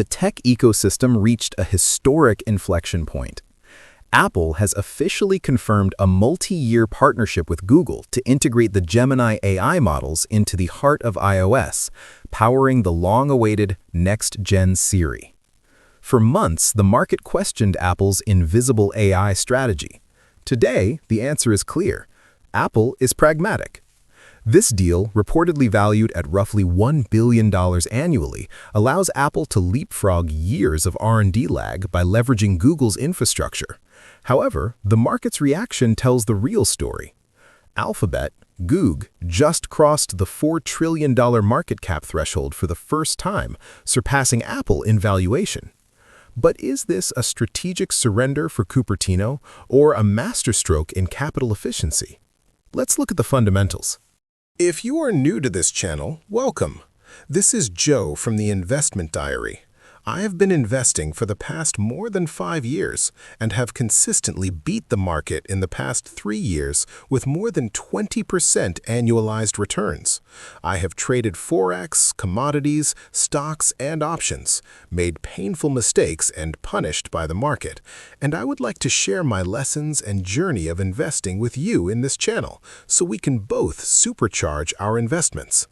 The tech ecosystem reached a historic inflection point. Apple has officially confirmed a multi-year partnership with Google to integrate the Gemini AI models into the heart of iOS, powering the long-awaited Next-Gen Siri. For months, the market questioned Apple's invisible AI strategy. Today, the answer is clear. Apple is pragmatic. This deal, reportedly valued at roughly $1 billion annually, allows Apple to leapfrog years of R&D lag by leveraging Google's infrastructure. However, the market's reaction tells the real story. Alphabet, GOOG, just crossed the $4 trillion market cap threshold for the first time, surpassing Apple in valuation. But is this a strategic surrender for Cupertino or a masterstroke in capital efficiency? Let's look at the fundamentals. If you are new to this channel, welcome. This is Joe from the Investment Diary. I have been investing for the past more than 5 years and have consistently beat the market in the past 3 years with more than 20% annualized returns. I have traded Forex, commodities, stocks, and options, made painful mistakes and punished by the market, and I would like to share my lessons and journey of investing with you in this channel so we can both supercharge our investments.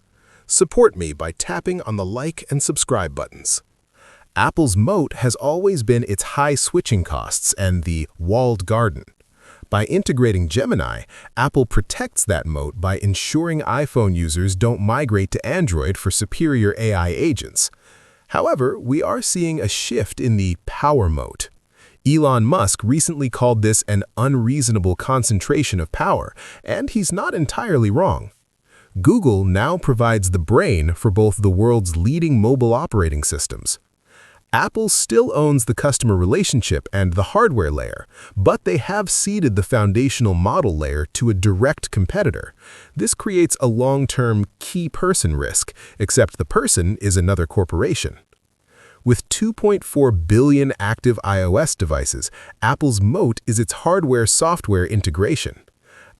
Support me by tapping on the like and subscribe buttons. Apple's moat has always been its high switching costs and the walled garden. By integrating Gemini, Apple protects that moat by ensuring iPhone users don't migrate to Android for superior AI agents. However, we are seeing a shift in the power moat. Elon Musk recently called this an unreasonable concentration of power, and he's not entirely wrong. Google now provides the brain for both the world's leading mobile operating systems. Apple still owns the customer relationship and the hardware layer, but they have ceded the foundational model layer to a direct competitor. This creates a long-term key person risk, except the person is another corporation. With 2.4 billion active iOS devices, Apple's moat is its hardware-software integration.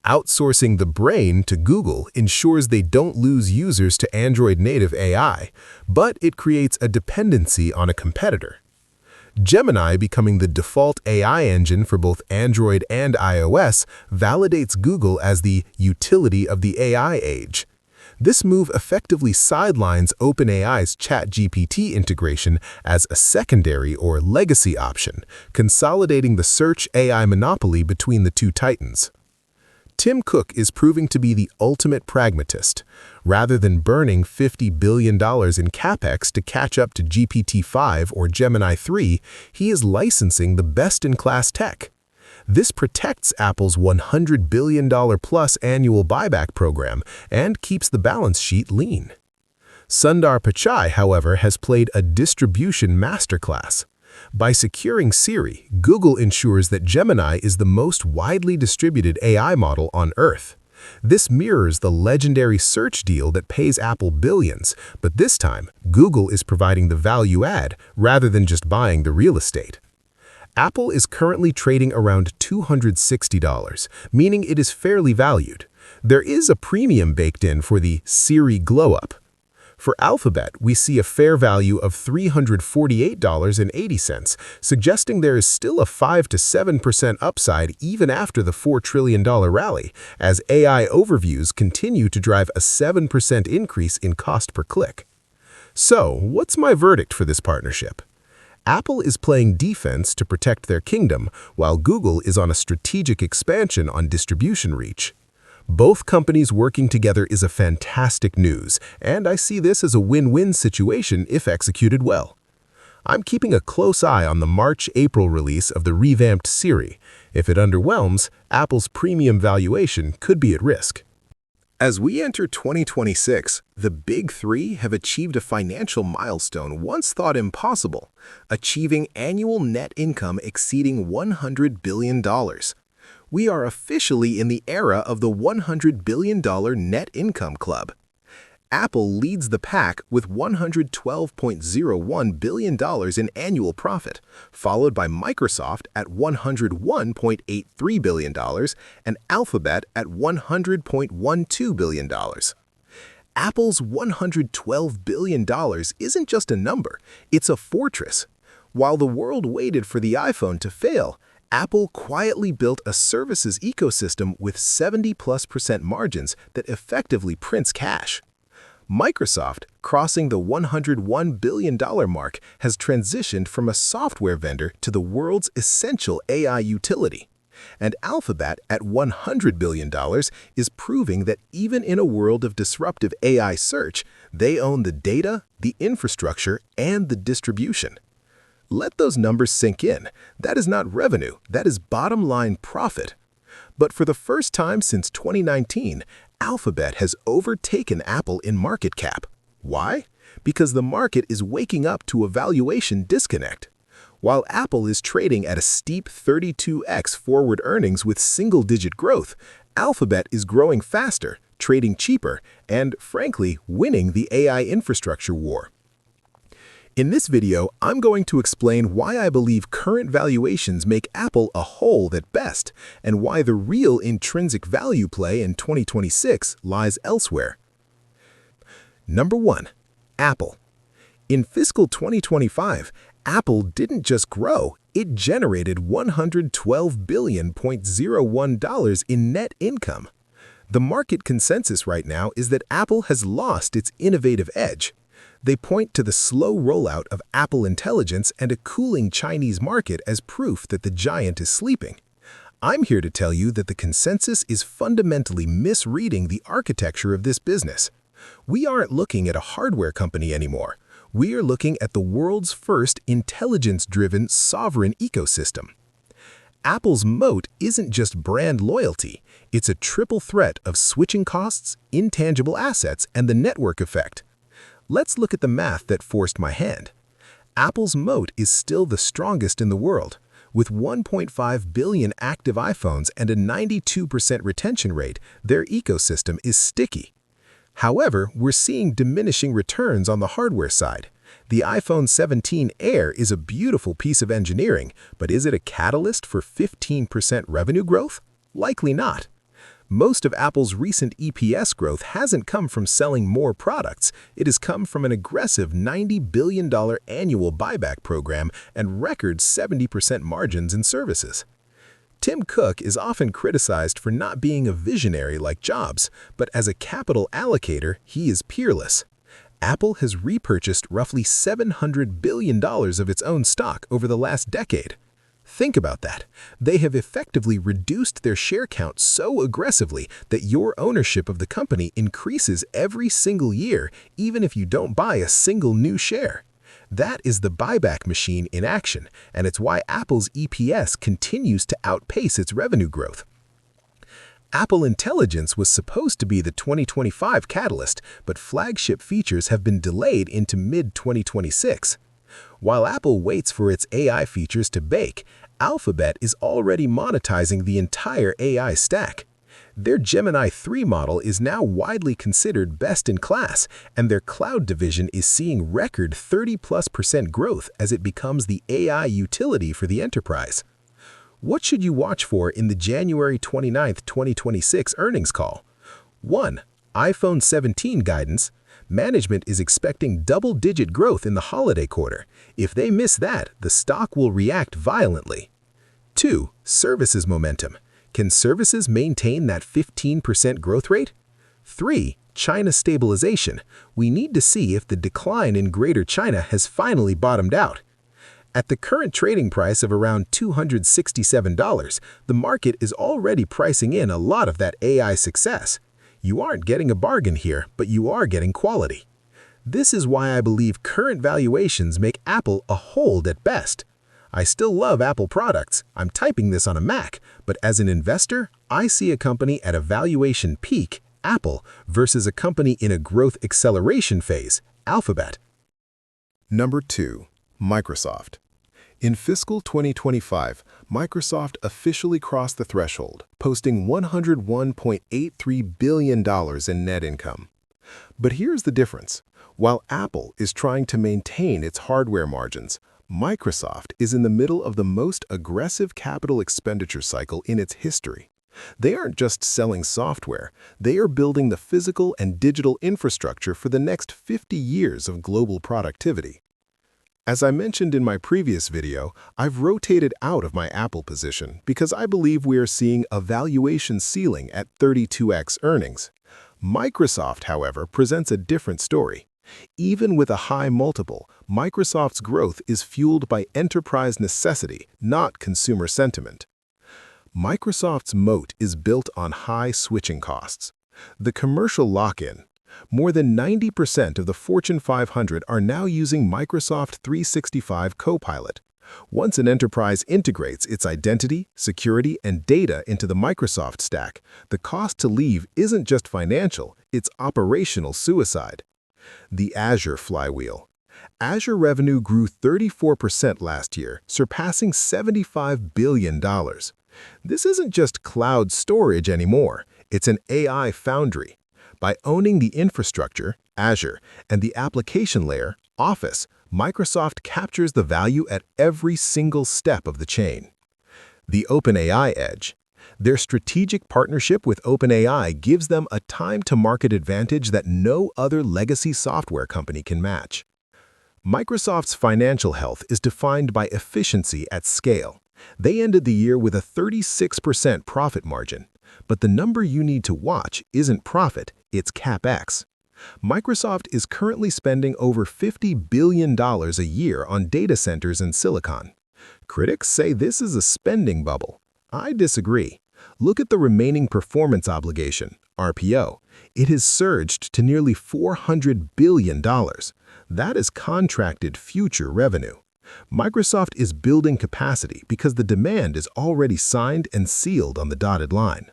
Outsourcing the brain to Google ensures they don't lose users to Android-native AI, but it creates a dependency on a competitor. Gemini becoming the default AI engine for both Android and iOS validates Google as the utility of the AI age. This move effectively sidelines OpenAI's ChatGPT integration as a secondary or legacy option, consolidating the search AI monopoly between the two titans. Tim Cook is proving to be the ultimate pragmatist. Rather than burning $50 billion in capex to catch up to GPT-5 or Gemini 3, he is licensing the best-in-class tech. This protects Apple's $100 billion-plus annual buyback program and keeps the balance sheet lean. Sundar Pichai, however, has played a distribution masterclass. By securing Siri, Google ensures that Gemini is the most widely distributed AI model on Earth. This mirrors the legendary search deal that pays Apple billions, but this time, Google is providing the value add rather than just buying the real estate. Apple is currently trading around $260, meaning it is fairly valued. There is a premium baked in for the Siri glow-up. For Alphabet, we see a fair value of $348.80, suggesting there is still a 5 to 7% upside even after the $4 trillion rally, as AI overviews continue to drive a 7% increase in cost per click. So, what's my verdict for this partnership? Apple is playing defense to protect their kingdom, while Google is on a strategic expansion on distribution reach. Both companies working together is a fantastic news, and I see this as a win-win situation if executed well. I'm keeping a close eye on the March-April release of the revamped Siri. If it underwhelms, Apple's premium valuation could be at risk. As we enter 2026, the Big Three have achieved a financial milestone once thought impossible, achieving annual net income exceeding $100 billion. We are officially in the era of the $100 billion net income club. Apple leads the pack with $112.01 billion in annual profit, followed by Microsoft at $101.83 billion and Alphabet at $100.12 billion. Apple's $112 billion isn't just a number, it's a fortress. While the world waited for the iPhone to fail, Apple quietly built a services ecosystem with 70+% margins that effectively prints cash. Microsoft, crossing the $101 billion mark, has transitioned from a software vendor to the world's essential AI utility. And Alphabet, at $100 billion, is proving that even in a world of disruptive AI search, they own the data, the infrastructure, and the distribution. Let those numbers sink in. That is not revenue, that is bottom-line profit. But for the first time since 2019, Alphabet has overtaken Apple in market cap. Why? Because the market is waking up to a valuation disconnect. While Apple is trading at a steep 32x forward earnings with single-digit growth, Alphabet is growing faster, trading cheaper, and, frankly, winning the AI infrastructure war. In this video, I'm going to explain why I believe current valuations make Apple a hold at best, and why the real intrinsic value play in 2026 lies elsewhere. Number 1. Apple. In fiscal 2025, Apple didn't just grow, it generated $112 billion in net income. The market consensus right now is that Apple has lost its innovative edge. They point to the slow rollout of Apple Intelligence and a cooling Chinese market as proof that the giant is sleeping. I'm here to tell you that the consensus is fundamentally misreading the architecture of this business. We aren't looking at a hardware company anymore. We are looking at the world's first intelligence-driven sovereign ecosystem. Apple's moat isn't just brand loyalty, it's a triple threat of switching costs, intangible assets, and the network effect. Let's look at the math that forced my hand. Apple's moat is still the strongest in the world. With 1.5 billion active iPhones and a 92% retention rate, their ecosystem is sticky. However, we're seeing diminishing returns on the hardware side. The iPhone 17 Air is a beautiful piece of engineering, but is it a catalyst for 15% revenue growth? Likely not. Most of Apple's recent EPS growth hasn't come from selling more products. It has come from an aggressive $90 billion annual buyback program and record 70% margins in services. Tim Cook is often criticized for not being a visionary like Jobs, but as a capital allocator, he is peerless. Apple has repurchased roughly $700 billion of its own stock over the last decade. Think about that. They have effectively reduced their share count so aggressively that your ownership of the company increases every single year, even if you don't buy a single new share. That is the buyback machine in action, and it's why Apple's EPS continues to outpace its revenue growth. Apple Intelligence was supposed to be the 2025 catalyst, but flagship features have been delayed into mid-2026. While Apple waits for its AI features to bake, Alphabet is already monetizing the entire AI stack. Their Gemini 3 model is now widely considered best in class, and their cloud division is seeing record 30+% growth as it becomes the AI utility for the enterprise. What should you watch for in the January 29, 2026 earnings call? 1. iPhone 17 guidance. Management is expecting double-digit growth in the holiday quarter. If they miss that, the stock will react violently. 2. Services momentum. Can services maintain that 15% growth rate? 3. China stabilization. We need to see if the decline in Greater China has finally bottomed out. At the current trading price of around $267, the market is already pricing in a lot of that AI success. You aren't getting a bargain here, but you are getting quality. This is why I believe current valuations make Apple a hold at best. I still love Apple products. I'm typing this on a Mac, but as an investor, I see a company at a valuation peak, Apple, versus a company in a growth acceleration phase, Alphabet. Number 2. Microsoft. In fiscal 2025, Microsoft officially crossed the threshold, posting $101.83 billion in net income. But here's the difference. While Apple is trying to maintain its hardware margins, Microsoft is in the middle of the most aggressive capital expenditure cycle in its history. They aren't just selling software, they are building the physical and digital infrastructure for the next 50 years of global productivity. As I mentioned in my previous video, I've rotated out of my Apple position because I believe we are seeing a valuation ceiling at 32x earnings. Microsoft, however, presents a different story. Even with a high multiple, Microsoft's growth is fueled by enterprise necessity, not consumer sentiment. Microsoft's moat is built on high switching costs. The commercial lock-in. More than 90% of the Fortune 500 are now using Microsoft 365 Copilot. Once an enterprise integrates its identity, security, and data into the Microsoft stack, the cost to leave isn't just financial, it's operational suicide. The Azure flywheel. Azure revenue grew 34% last year, surpassing $75 billion. This isn't just cloud storage anymore, it's an AI foundry. By owning the infrastructure, Azure, and the application layer, Office, Microsoft captures the value at every single step of the chain. The OpenAI edge. Their strategic partnership with OpenAI gives them a time-to-market advantage that no other legacy software company can match. Microsoft's financial health is defined by efficiency at scale. They ended the year with a 36% profit margin. But the number you need to watch isn't profit, it's CapEx. Microsoft is currently spending over $50 billion a year on data centers in Silicon. Critics say this is a spending bubble. I disagree. Look at the remaining performance obligation, RPO. It has surged to nearly $400 billion. That is contracted future revenue. Microsoft is building capacity because the demand is already signed and sealed on the dotted line.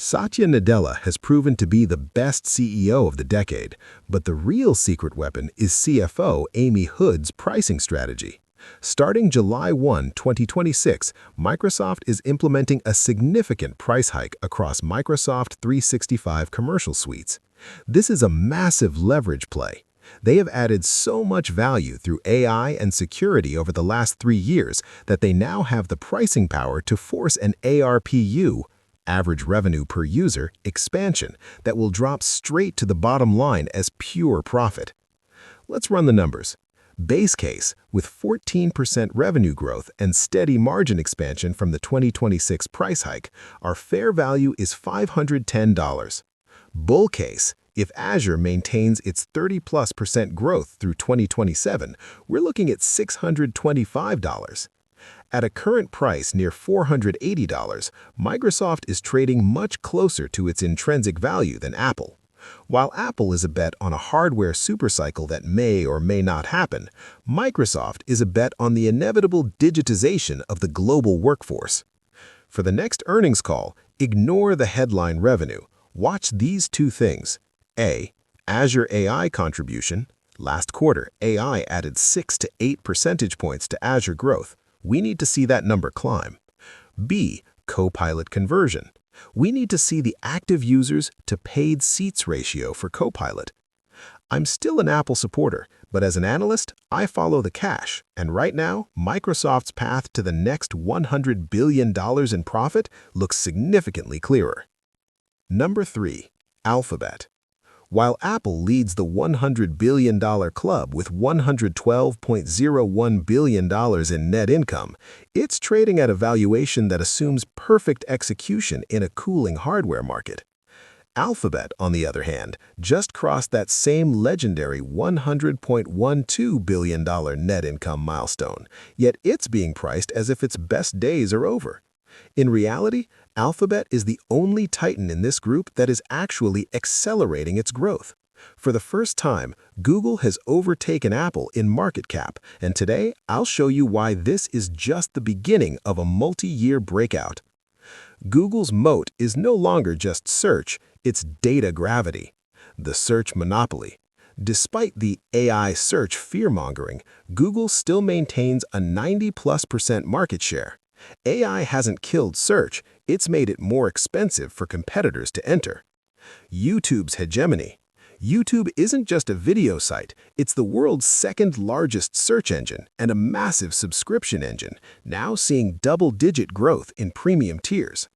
Satya Nadella has proven to be the best CEO of the decade, but the real secret weapon is CFO Amy Hood's pricing strategy. Starting July 1, 2026, Microsoft is implementing a significant price hike across Microsoft 365 commercial suites. This is a massive leverage play. They have added so much value through AI and security over the last 3 years that they now have the pricing power to force an ARPU, average revenue per user, expansion that will drop straight to the bottom line as pure profit. Let's run the numbers. Base case, with 14% revenue growth and steady margin expansion from the 2026 price hike, our fair value is $510. Bull case, if Azure maintains its 30+% growth through 2027, we're looking at $625. At a current price near $480, Microsoft is trading much closer to its intrinsic value than Apple. While Apple is a bet on a hardware supercycle that may or may not happen, Microsoft is a bet on the inevitable digitization of the global workforce. For the next earnings call, ignore the headline revenue. Watch these two things. A. Azure AI contribution. Last quarter, AI added 6 to 8 percentage points to Azure growth. We need to see that number climb. B. Copilot conversion. We need to see the active users to paid seats ratio for Copilot. I'm still an Apple supporter, but as an analyst, I follow the cash, and right now, Microsoft's path to the next $100 billion in profit looks significantly clearer. Number 3. Alphabet. While Apple leads the $100 billion club with $112.01 billion in net income, it's trading at a valuation that assumes perfect execution in a cooling hardware market. Alphabet, on the other hand, just crossed that same legendary $100.12 billion net income milestone, yet it's being priced as if its best days are over. In reality, Alphabet is the only titan in this group that is actually accelerating its growth. For the first time, Google has overtaken Apple in market cap, and today I'll show you why this is just the beginning of a multi-year breakout. Google's moat is no longer just search, it's data gravity, the search monopoly. Despite the AI search fear-mongering, Google still maintains a 90+% market share. AI hasn't killed search, it's made it more expensive for competitors to enter. YouTube's hegemony. YouTube isn't just a video site, it's the world's second-largest search engine and a massive subscription engine, now seeing double-digit growth in premium tiers.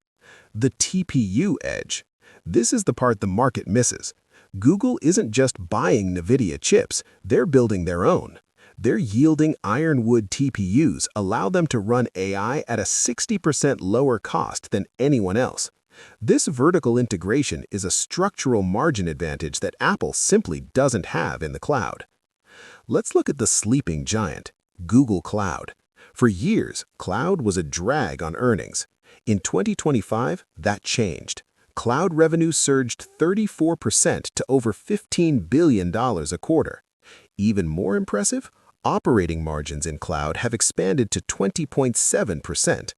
The TPU edge. This is the part the market misses. Google isn't just buying NVIDIA chips, they're building their own. Their yielding ironwood TPUs allow them to run AI at a 60% lower cost than anyone else. This vertical integration is a structural margin advantage that Apple simply doesn't have in the cloud. Let's look at the sleeping giant, Google Cloud. For years, cloud was a drag on earnings. In 2025, that changed. Cloud revenue surged 34% to over $15 billion a quarter. Even more impressive, operating margins in cloud have expanded to 20.7%.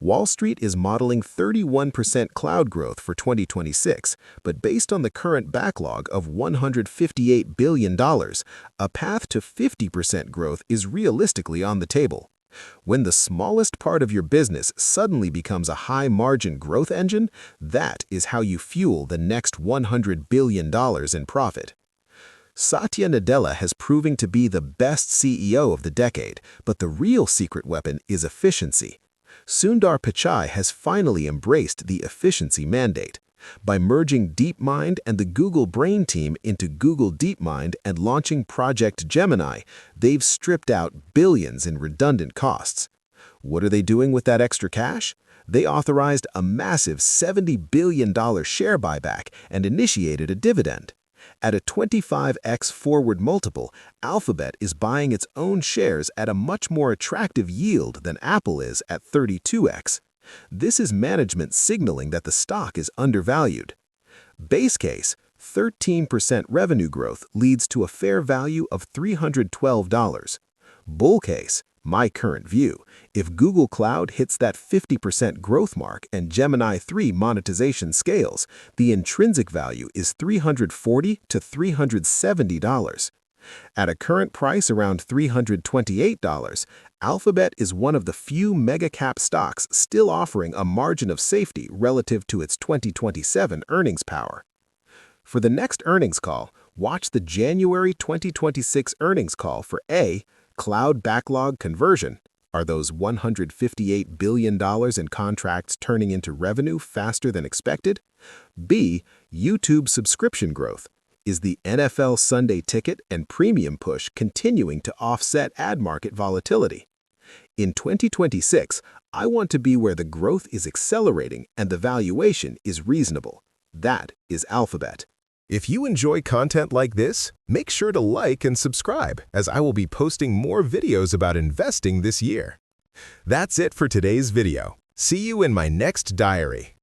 Wall Street is modeling 31% cloud growth for 2026, but based on the current backlog of $158 billion, a path to 50% growth is realistically on the table. When the smallest part of your business suddenly becomes a high-margin growth engine, that is how you fuel the next $100 billion in profit. Satya Nadella has proven to be the best CEO of the decade, but the real secret weapon is efficiency. Sundar Pichai has finally embraced the efficiency mandate. By merging DeepMind and the Google Brain team into Google DeepMind and launching Project Gemini, they've stripped out billions in redundant costs. What are they doing with that extra cash? They authorized a massive $70 billion share buyback and initiated a dividend. At a 25x forward multiple, Alphabet is buying its own shares at a much more attractive yield than Apple is at 32x. This is management signaling that the stock is undervalued. Base case, 13% revenue growth leads to a fair value of $312. Bull case, my current view, if Google Cloud hits that 50% growth mark and Gemini 3 monetization scales, the intrinsic value is $340 to $370. At a current price around $328, Alphabet is one of the few mega-cap stocks still offering a margin of safety relative to its 2027 earnings power. For the next earnings call, watch the January 2026 earnings call for A. Cloud backlog conversion. Are those $158 billion in contracts turning into revenue faster than expected? B. YouTube subscription growth. Is the NFL Sunday Ticket and premium push continuing to offset ad market volatility? In 2026, I want to be where the growth is accelerating and the valuation is reasonable. That is Alphabet. If you enjoy content like this, make sure to like and subscribe, as I will be posting more videos about investing this year. That's it for today's video. See you in my next diary.